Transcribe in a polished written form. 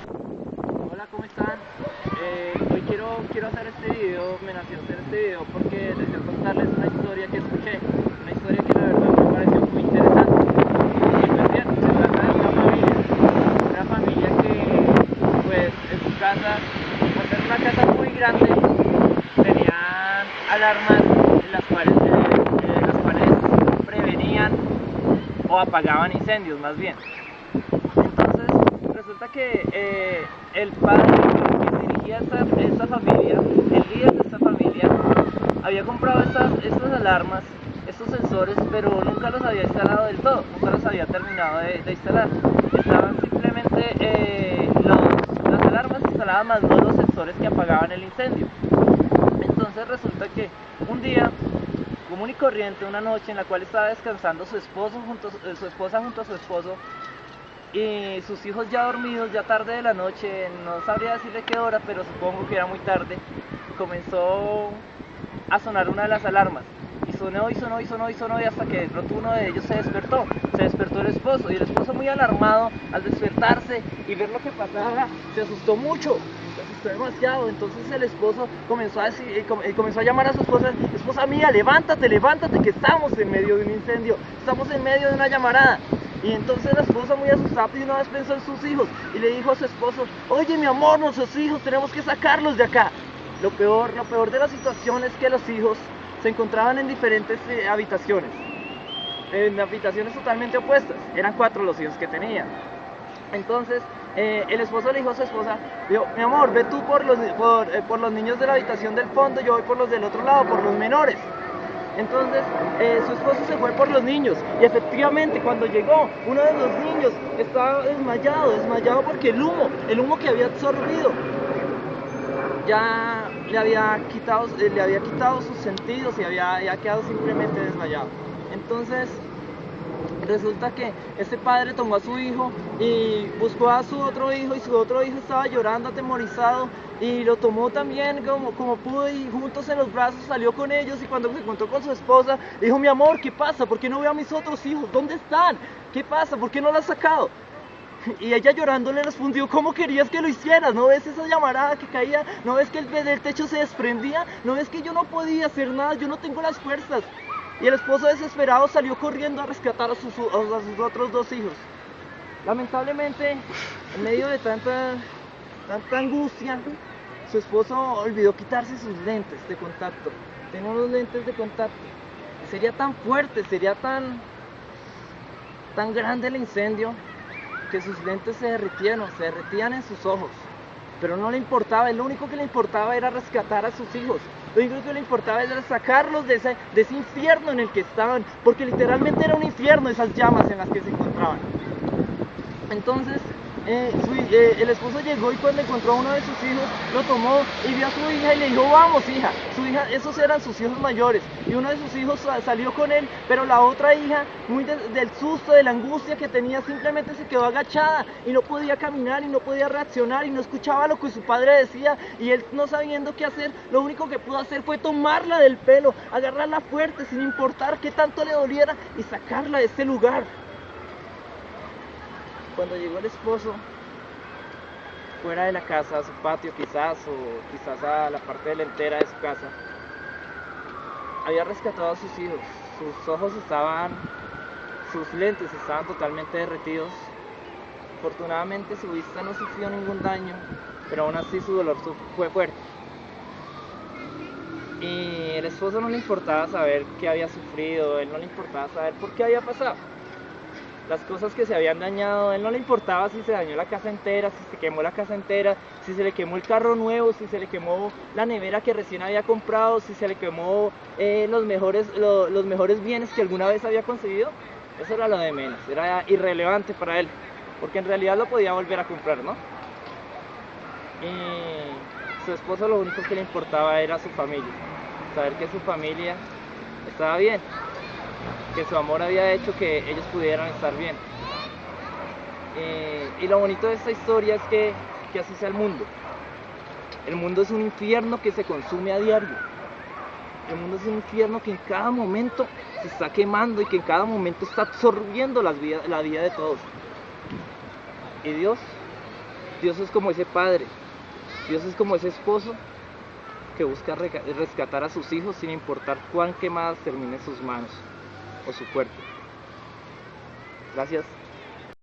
Hola, ¿cómo están? Hoy quiero hacer este video, me nació hacer este video porque deseo contarles una historia que escuché, una historia que la verdad me pareció muy interesante. Y pues bien, se trata de una familia que pues en su casa, por ser una casa muy grande, tenían alarmas en las cuales prevenían o apagaban incendios más bien. Entonces, resulta que el padre que dirigía esta familia, el líder de esta familia, había comprado estas alarmas, estos sensores, pero nunca los había instalado del todo, nunca los había terminado de instalar. Estaban simplemente las alarmas instaladas más no los sensores que apagaban el incendio. Entonces resulta que un día común y corriente, una noche en la cual estaba descansando su esposa junto a su esposo, y sus hijos ya dormidos, ya tarde de la noche, no sabría decirle qué hora, pero supongo que era muy tarde, comenzó a sonar una de las alarmas. Y sonó y sonó y sonó y sonó y hasta que de pronto uno de ellos se despertó el esposo, y el esposo muy alarmado al despertarse y ver lo que pasaba, se asustó mucho, se asustó demasiado. Entonces el esposo comenzó a decir, comenzó a llamar a su esposa: esposa mía, levántate, levántate, que estamos en medio de un incendio, estamos en medio de una llamarada. Y entonces la esposa, muy asustada, y una vez pensó en sus hijos y le dijo a su esposo: oye mi amor, nuestros hijos tenemos que sacarlos de acá. Lo peor de la situación es que los hijos se encontraban en diferentes habitaciones, en habitaciones totalmente opuestas. Eran 4 los hijos que tenían. Entonces el esposo le dijo a su esposa: dijo, mi amor, ve tú por los niños de la habitación del fondo, yo voy por los del otro lado, por los menores. Entonces su esposo se fue por los niños, y efectivamente cuando llegó, uno de los niños estaba desmayado porque el humo que había absorbido ya le había quitado sus sentidos y había quedado simplemente desmayado. Entonces resulta que este padre tomó a su hijo y buscó a su otro hijo, y su otro hijo estaba llorando atemorizado, y lo tomó también como pudo, y juntos en los brazos salió con ellos. Y cuando se encontró con su esposa, le dijo: mi amor, ¿qué pasa? ¿Por qué no veo a mis otros hijos? ¿Dónde están? ¿Qué pasa? ¿Por qué no los has sacado? Y ella llorando le respondió: ¿cómo querías que lo hicieras? ¿No ves esa llamarada que caía? ¿No ves que el techo se desprendía? ¿No ves que yo no podía hacer nada? Yo no tengo las fuerzas. Y el esposo, desesperado, salió corriendo a rescatar a sus otros 2 hijos. Lamentablemente, en medio de tanta angustia, su esposo olvidó quitarse sus lentes de contacto. Tenía unos lentes de contacto. Y sería tan fuerte, sería tan grande el incendio, que sus lentes se derretían en sus ojos. Pero no le importaba, lo único que le importaba era rescatar a sus hijos. Lo único que le importaba era sacarlos de ese infierno en el que estaban, porque literalmente era un infierno esas llamas en las que se encontraban. Entonces el esposo llegó, y cuando encontró a uno de sus hijos, lo tomó y vio a su hija y le dijo: vamos, hija. Su hija, esos eran sus hijos mayores, y uno de sus hijos salió con él, pero la otra hija, muy del susto, de la angustia que tenía, simplemente se quedó agachada y no podía caminar y no podía reaccionar y no escuchaba lo que su padre decía. Y él, no sabiendo qué hacer, lo único que pudo hacer fue tomarla del pelo, agarrarla fuerte sin importar qué tanto le doliera, y sacarla de ese lugar. Cuando llegó el esposo fuera de la casa, a su patio quizás, o quizás a la parte delantera de su casa, había rescatado a sus hijos. Sus lentes estaban totalmente derretidos. Afortunadamente su vista no sufrió ningún daño, pero aún así su dolor fue fuerte. Y el esposo no le importaba saber qué había sufrido, él no le importaba saber por qué había pasado. Las cosas que se habían dañado, él no le importaba si se dañó la casa entera, si se quemó la casa entera, si se le quemó el carro nuevo, si se le quemó la nevera que recién había comprado, si se le quemó los mejores bienes que alguna vez había conseguido. Eso era lo de menos, era irrelevante para él, porque en realidad lo podía volver a comprar, ¿no? Y su esposo, lo único que le importaba era su familia, saber que su familia estaba bien, que su amor había hecho que ellos pudieran estar bien. Y lo bonito de esta historia es que así sea el mundo. El mundo es un infierno que se consume a diario. El mundo es un infierno que en cada momento se está quemando y que en cada momento está absorbiendo la vida de todos. Y Dios Dios es como ese padre, Dios es como ese esposo que busca rescatar a sus hijos sin importar cuán quemadas terminen sus manos o su cuerpo. Gracias.